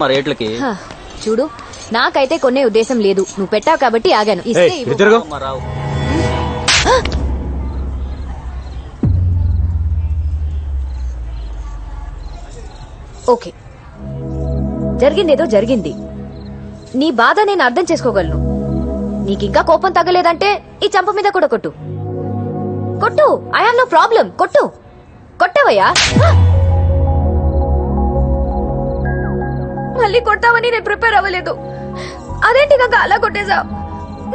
రేట్లకి చూడు నాకైతే కొనే ఉద్దేశం లేదు. నువ్వు పెట్టావు కాబట్టి ఆగాను. ఇస్తే ఇవ్వు. రావు ఓకే, జరిగిందేదో జరిగింది. నీ బాధ నేను అర్థం చేసుకోగలను. నీకింకా కోపం తగ్గలేదంటే ఈ చంప మీద కూడా కొట్టు. కొట్టు, ఐ హావ్ నో ప్రాబ్లం. కొట్టు. కొట్టవయ్యా. మళ్ళీ కొట్టావని నేను ప్రిపేర్ అవ్వలేదు. అదేంటి కాక అలా కొట్టేశావు?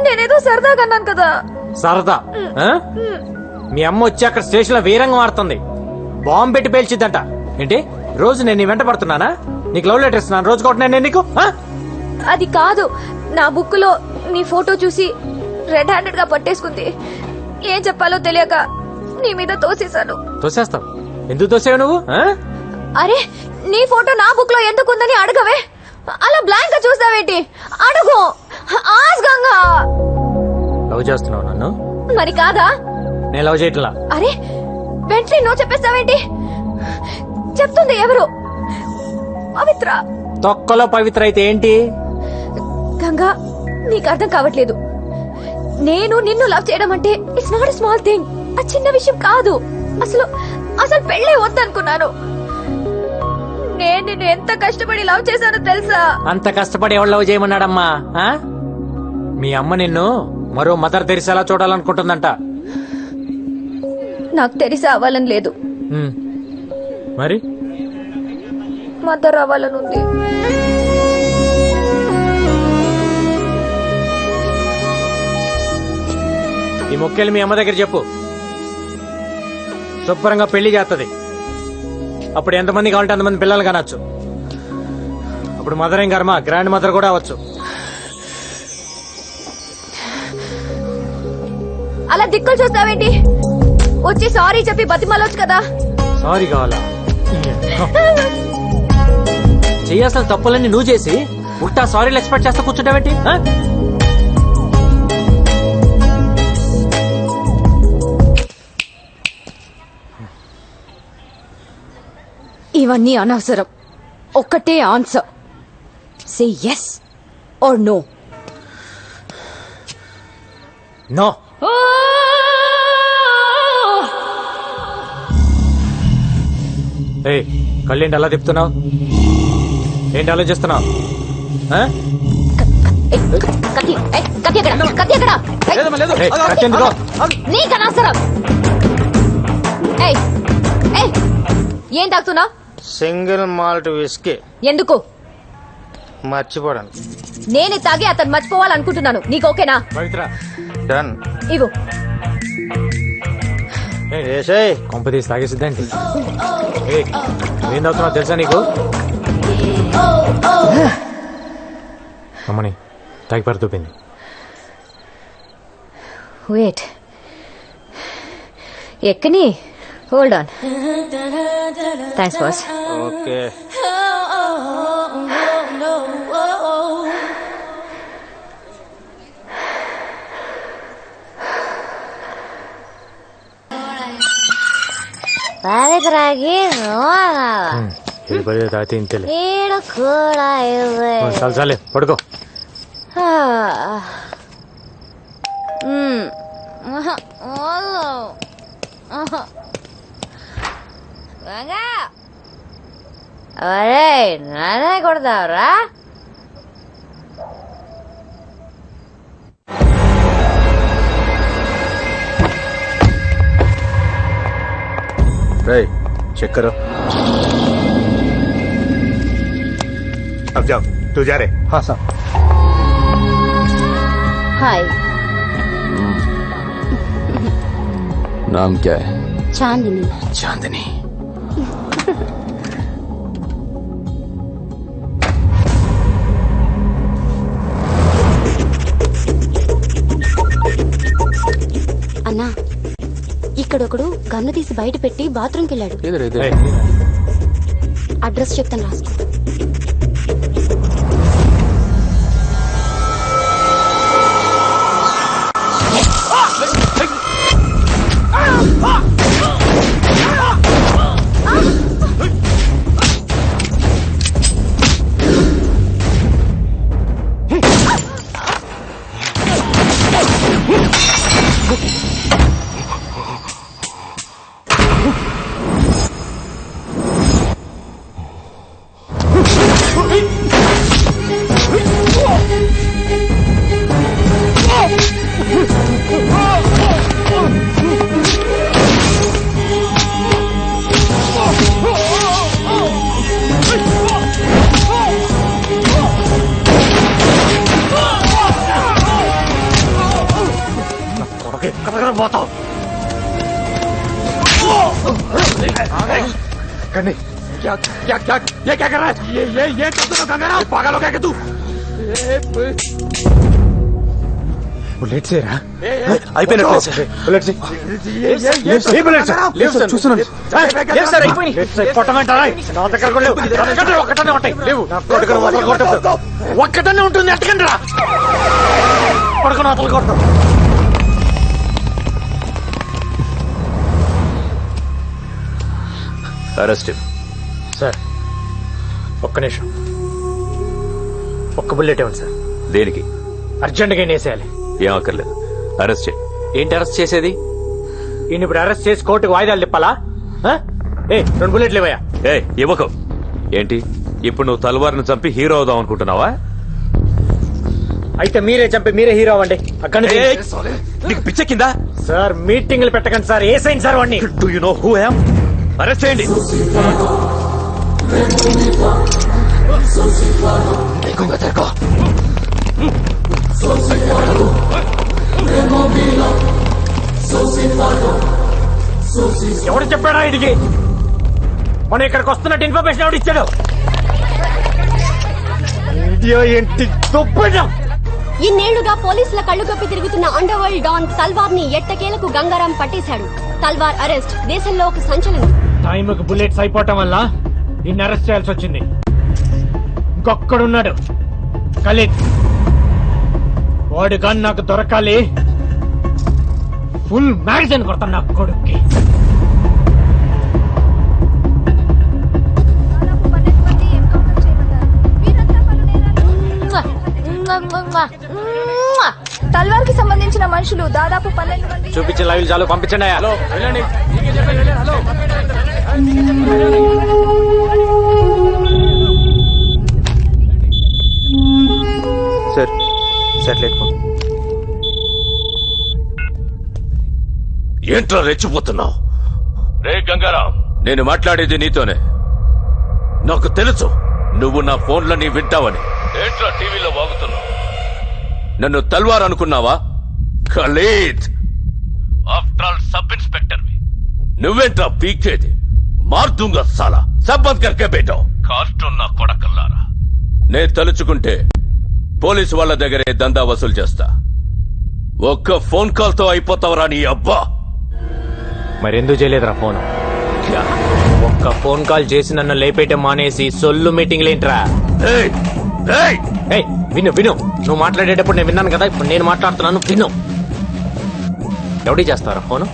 నేనేదో సరదాగా అన్నాను కదా. సరదా? మీ అమ్మ వచ్చి అక్కడ స్టేషన్ లో వీరంగం ఆడుతుంది. బాంబు పెట్టి పేల్చిద్దంట. ఏంటి రోజు నేను నీ వెంట పడుతున్నానా? నీకు లవ్ లెటర్ ఇస్తున్నాను, రోజు కొట్టినా నేను నీకు? అది కాదు, నా బుక్ లో నీ ఫోటో చూసి రెడ్ హ్యాండెడ్ గా పట్టేసుకుంది. ఏం చెప్పాలో తెలియక నీ మీద తోసేశాను. తోసేస్తావు? ఎందుకు తోసేవు నువ్వు? అరే, నీ ఫోటో నా బుక్ లో ఎందుకుందని అడగవే. అలా బ్లాంక్ గా చూస్తావేంటి? అడుగు. ఆస్గంగా లవ్ చేస్తున్నావు నన్ను? మరి కాదా? నేను లవ్ చేయట్లా. అరే, వెంటనే నో చెప్పేస్తావేంటి? చెప్తుంది ఎవరు? పవిత్ర. తొక్కలో పవిత్ర అయితే ఏంటి? గంగా, నీకు అర్థం కావట్లేదు. నేను నిన్ను లవ్ చేయడం అంటే it's not a small thing. ఆ చిన్న విషయం కాదు. అసలు అసలు పెళ్ళే వద్దనుకున్నాను. నేను నిన్ను ఎంత కష్టపడి లవ్ చేశానో తెలుసా? అంత కష్టపడి ఎవరు లవ్ చేయమన్నాడమ్మా? మీ అమ్మ నిన్ను మరో మదర్ తెరిసేలా చూడాలనుకుంటుందంట. నాకు తెలిసి అవ్వాలని లేదు. మరి మదర్ అవ్వాలని ఉంది. ఈ మొక్కేలు మీ అమ్మ దగ్గర చెప్పు. శుభ్రంగా పెళ్లి చేస్తుంది. అప్పుడు ఎంతమంది కావాలంటే అంతమంది పిల్లలు కానొచ్చు. అప్పుడు మదర్ ఏం కర్మ, గ్రాండ్ మదర్ కూడా అవ్వచ్చు. అలా దిక్కులు చూస్తావేంటి? వచ్చి సారీ చెప్పి బతిమాలొచ్చు కదా. సారీ కావాలా? చేయాల్సిన తప్పులన్నీ నువ్వు చేసి ఉట్టా సారీలు ఎక్స్పెక్ట్ చేస్తా కూర్చుంటావేంటి? ఇవన్నీ అనవసరం. ఒక్కటే answer. Say yes or no. No. ఏయ్, కళ్ళేంటి అలా తిప్పుతున్నావు? ఏంటి ఆలోచిస్తున్నావు? నీకనవసరం. ఏం తాగుతున్నావు? Single malt whisky. ఎందుకు? మర్చిపోవడానికి. నేనే తాగి అతను మర్చిపోవాలనుకుంటున్నాను. నీకు ఓకేనా? పవిత్ర, డన్. ఇవ్వు. ఏసేయ్. కొంపతీసి తాగేసిద్దాంటి. ఏం తాగుతున్నావు తెలుసా నీకు? అమ్మని తాగి పడుతుంది. వెయిట్, ఎక్కని. Hold on. Thanks boss. Okay. పవిత్రకి తాగితే ఇంతలే. ఈడు కూడా చాలు చాలే, పడుకో. అరే, నానే కొడతావురా? चेक करो. अब जाओ, तू जा रहे? हाँ साहब. हाय. नाम क्या है? चांदनी. चांदनी. అన్నా, ఇక్కడొకడు గన్ను తీసి బయట పెట్టి బాత్రూమ్కి వెళ్ళాడు. అడ్రస్ చెప్తాను, రాసుకో. పోతావు బుల్లెట్ సేరా ఒక్కటనే ఉంటుంది ఎట్టకండి రా పడుకుని అతలు కొడతాం. అరెస్ట్ సార్ ఒక్క నిమిషం, ఒక్క బుల్లెట్ ఇవ్వండి సార్. దేనికి? అర్జెంట్గా వేసేయాలి. ఏం అక్కర్లేదు, అరెస్ట్ చేయి. ఏంటి అరెస్ట్ చేసేది? ఈయన ఇప్పుడు అరెస్ట్ చేసి కోర్టుకు వాయిదాలు తిప్పాలా? ఏ 2 బుల్లెట్లు ఇవ్వయా. ఏ ఇవ్వకు. ఏంటి ఇప్పుడు నువ్వు తల్వార్ను చంపి హీరో అవుదాం అనుకుంటున్నావా? అయితే మీరే చంపి మీరే హీరో అవ్వండి. అక్కడి నుంచి నీకు పిచ్చెక్కిందా? సార్ మీటింగ్లు పెట్టకండి సార్. ఏ సైన్ సార్ వాడిని? Do you know who I am? Arrest చేయండి. ఎవడు చెప్పాడా ఇదికి? మనం ఇక్కడికి వస్తున్నట్టు ఇన్ఫర్మేషన్ ఎవడు ఇచ్చాడు? ఏంటి దుబ్బడం? ఇన్నేళ్లుగా పోలీసుల కళ్ళు కప్పి తిరుగుతున్న అండర్ వరల్డ్ డాన్ తల్వార్ ని ఎట్టకేలకు గంగారాం పట్టేశాడు. తల్వార్ అరెస్ట్ దేశంలో ఒక సంచలనం. టైంకి బుల్లెట్స్ అయిపోవటం వల్ల నిన్ను అరెస్ట్ చేయాల్సి వచ్చింది. ఇంకొక్కడున్నాడు ఖలీద్. వాడు కానీ నాకు దొరకాలి. ఫుల్ మ్యాగజైన్ కొడతాను నా కొడుక్కి. తల్వార్ కి సంబంధించిన మనుషులు దాదాపు 12 మంది. చూపించిన లైవ్ చాలు, పంపించండి. హలో సార్ సెటిల్ ఏంట్రా రెచ్చిపోతున్నావు? రే గంగారాం, నేను మాట్లాడేది నీతోనే. నాకు తెలుసు నువ్వు నా ఫోన్లని వింటావని. ఏంట్రా టీవీలో వాగుతున్నావు? నన్ను తల్వార్ అనుకున్నావా? Khalid, after all sub inspector. నువ్వేంట్రా పీకేది? మార్దుంగా సాలా సబ్బంద్ కర్కే బేటో. కార్టూన్ నా కొడకల్లారా. నేను తలుచుకుంటే పోలీసు వాళ్ళ దగ్గరే దందా వసూలు చేస్తా. ఒక్క ఫోన్ కాల్ తో అయిపోతావరా నీ అబ్బా. మరెందుకు చేయలేదురా ఫోన్? ఒక్క ఫోన్ కాల్ చేసి నన్ను లేపేయటం మానేసి సొల్లు మీటింగ్ లేంట్రా. ఏయ్, ఏయ్, ఏయ్, విను విను. నువ్వు మాట్లాడేటప్పుడు నేను విన్నాను కదా, ఇప్పుడు నేను మాట్లాడుతున్నాను విను. ఎవడి చేస్తారా ఫోను?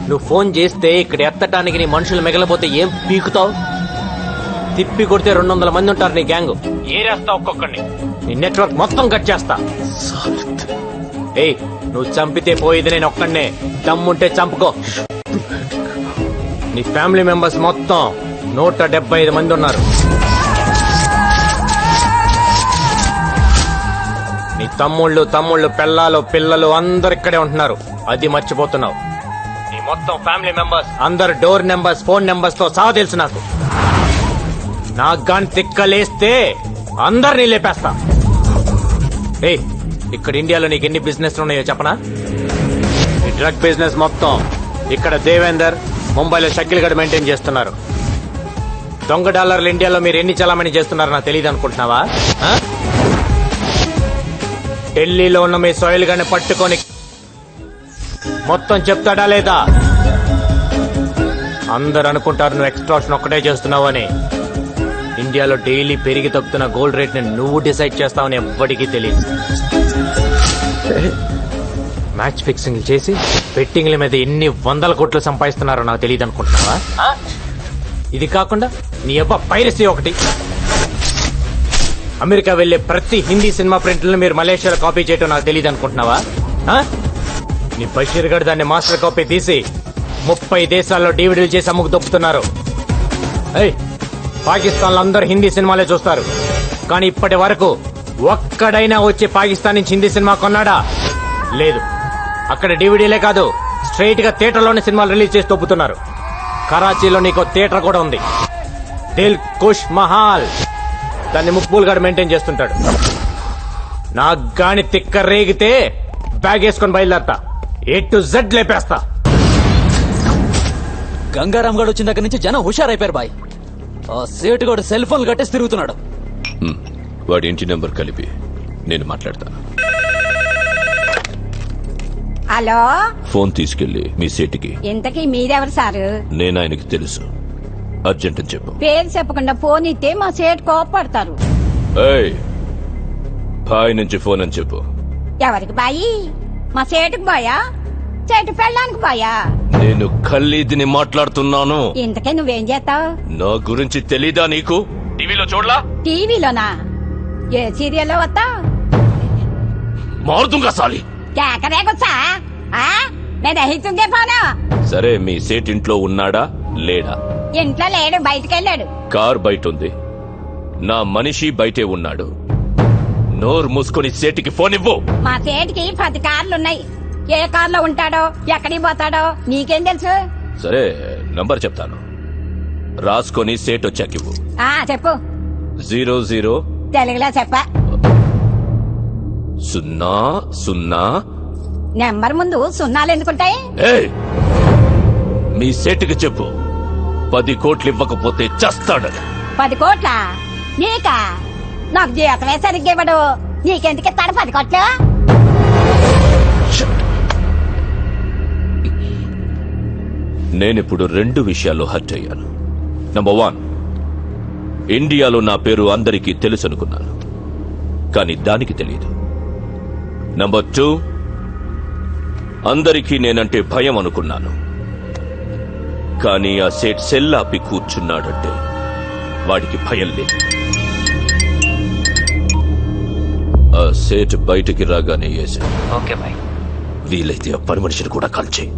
నువ్వు ఫోన్ చేస్తే ఇక్కడ ఎత్తటానికి నీ మనుషులు మిగలపోతే ఏం పీకుతావు? తిప్పి కొడితే 200 మంది ఉంటారు నీ గ్యాంగ్. ఏరేస్తా ఒక్కొక్కడిని. నీ నెట్వర్క్ మొత్తం కట్ చేస్తా. ఏయ్, నువ్వు చంపితే పోయేది నేను ఒక్కడినే. దమ్ముంటే చంపుకో. నీ ఫ్యామిలీ మెంబర్స్ మొత్తం 175 మంది ఉన్నారు. నీ తమ్ముళ్ళు పెళ్ళాలు పిల్లలు అందరు ఇక్కడే ఉంటున్నారు. అది మర్చిపోతున్నావు. నీ మొత్తం ఫ్యామిలీ మెంబర్స్ అందరు డోర్ నెంబర్స్ ఫోన్ నెంబర్స్ తో సహా తెలుసు నాకు. నాకు గాని తిక్కలేస్తే అందరినీ లేపేస్తా. ఏయ్, ఇక్కడ ఇండియాలో నీకు ఎన్ని బిజినెస్ ఉన్నాయో చెప్పనా? ఈ డ్రగ్ బిజినెస్ మొత్తం ఇక్కడ దేవేందర్, ముంబైలో షకిల్ గడ్ మెయింటైన్ చేస్తున్నారు. దొంగ డాలర్లు ఇండియాలో మీరు ఎన్ని చలామణి చేస్తున్నారో నాకు తెలియదు అనుకుంటున్నావా? ఢిల్లీలో ఉన్న మీ సోయిల్ గాని పట్టుకొని మొత్తం చెప్తాడా లేదా? అందరు అనుకుంటారు నువ్వు ఎక్స్ట్రాక్షన్ ఒక్కటే చేస్తున్నావు అని. ఇండియాలో డైలీ పెరిగి తగ్గుతున్న గోల్డ్ రేట్ ని నువ్వు డిసైడ్ చేస్తావని ఎవ్వడికి తెలియదు. మ్యాచ్ ఫిక్సింగ్ చేసి బెట్టింగ్ల మీద ఎన్ని 100 కోట్లు సంపాదిస్తున్నారో నాకు తెలియదు అనుకుంటున్నావా? ఇది కాకుండా నీ అబ్బా పైరసీ ఒకటి. అమెరికా వెళ్లే ప్రతి హిందీ సినిమా ప్రింట్లను మీరు మలేషియాలో కాపీ చేయటం నాకు తెలియదు అనుకుంటున్నావా? నీ బషీర్ గడ్ దాన్ని మాస్టర్ కాపీ తీసి 30 దేశాల్లో డివిడీలు చేసి అమ్ముకు దొప్పుతున్నారు. పాకిస్తాన్ లో అందరూ హిందీ సినిమాలే చూస్తారు. కానీ ఇప్పటి వరకు ఒక్కడైనా వచ్చి పాకిస్తాన్ నుంచి హిందీ సినిమా కొన్నాడా? లేదు. అక్కడ డివిడీలే కాదు, స్ట్రైట్ గా థియేటర్లోనే సినిమాలు రిలీజ్ చేసి తొప్పుతున్నారు. కరాచీలో నీకు థియేటర్ కూడా ఉంది, దిల్ కుష్ మహాల్. దాన్ని ముక్బూల్ గారు మెయింటైన్ చేస్తుంటాడు. నాకు గాని తిక్క రేగితే బ్యాగ్ వేసుకొని బయలుదేరతా, ఏ టు జెడ్ లేపేస్తా. గంగారాం గారు వచ్చిన దగ్గర నుంచి జనం హుషారైపోయారు బాయ్. ఆ సేటుగాడు సెల్ ఫోన్ కట్టేసి తిరుగుతున్నాడు. వాడి ఇంటి నెంబర్ కలిపి నేను మాట్లాడతాను. హలో, ఫోన్ తీసుకెళ్లి మీ సేటికి. ఇంతకీ మీరెవరు సారు? నేను ఆయనకి తెలుసు, అర్జెంట్ అని చెప్పు. పేరు చెప్పకుండా ఫోన్ ఇస్తే మా సేటు కోపడతారు. ఏయ్, బాయ్ నుంచి ఫోన్ అని చెప్పు. ఎవరికి బాయి? మా సేటుకు బాయా, చెట్టు పెళ్ళానికి బాయా? నేను ఖల్లీదిని మాట్లాడుతున్నాను. ఇంతకే నువ్వేం చేస్తావు? నా గురించి తెలీదా నీకు? టీవీలో చూడలా? టీవీలోనా? ఏ సీరియల్లో వస్తావు? మారుతుంగా సాలి. కేకరేకొచ్చా? నేను దహిస్తుందే ఫోను. సరే, మీ సేట్ ఇంట్లో ఉన్నాడా లేడా? ఇంట్లో లేడు, బయటకెళ్ళాడు. కార్ బయట ఉంది, నా మనిషి బయటే ఉన్నాడు. నోరు మూసుకొని సేటికి ఫోన్ ఇవ్వు. మా సేటుకి 10 కార్లున్నాయి. ఏ కార్లో ఉంటాడో, ఎక్కడికి పోతాడో నీకేం తెలుసు? సరే, నంబర్ చెప్తాను, రాసుకొని సేట్ వచ్చాకివ్వు. చెప్పు. 00 తెలుగులో చెప్ప. 00. నెంబర్ ముందు సున్నాలు ఎందుకుంటాయి? ఏయ్, మీ సేటుకి చెప్పు 10 కోట్లు ఇవ్వకపోతే చస్తాడని. 10 కోట్ల? నీకా? నాకు జీతమే సరిగ్గా ఇవ్వడు. నీకెందుకు ఇస్తాడు 10 కోట్లు? నేనిప్పుడు 2 విషయాల్లో హర్ట్ అయ్యాను. నంబర్ 1, ఇండియాలో నా పేరు అందరికీ తెలుసు అనుకున్నాను, కానీ దానికి తెలియదు. నంబర్ 2, అందరికీ నేనంటే భయం అనుకున్నాను, కానీ ఆ సేట్ సెల్లాపి కూర్చున్నాడంటే వాడికి భయం లేదు. ఆ సేట్ బయటికి రాగానే వేశాను. Okay bye. వీలైతే ఆ పని మనిషిని కూడా కాల్చేయి.